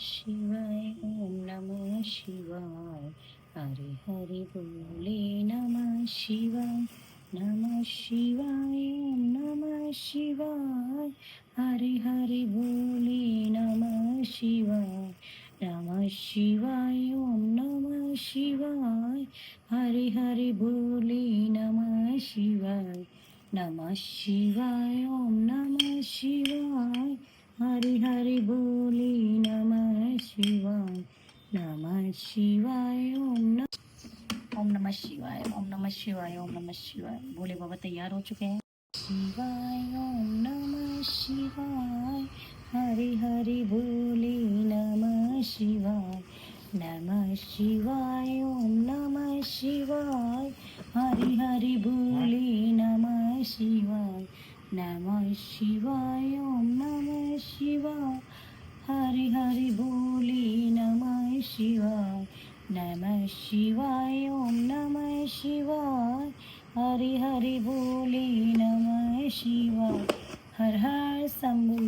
शिवाय ओम नमः शिवाय हरे हरे बोले नमः शिवाय ओम नमः शिवाय हरे हरे बोले नमः शिवाय ओम नमः शिवाय हरे हरे बोले नमः शिवाय ओम नमः शिवाय हरे हरे बोले नमः शिवाय ओम नमः शिवाय ओम नमः शिवाय ओम नमः शिवाय। भोले बाबा तैयार हो चुके हैं। शिवाय ओम नमः शिवाय हरे हरे बोले नमः शिवाय ओम नमः शिवाय हरे हरे बोले नमः शिवाय ओम नमः शिवाय हरे हरे बोले नमः शिवाय ओम नमः शिवाय हरे हरे बोले नमः शिवाय। हर हर शंभु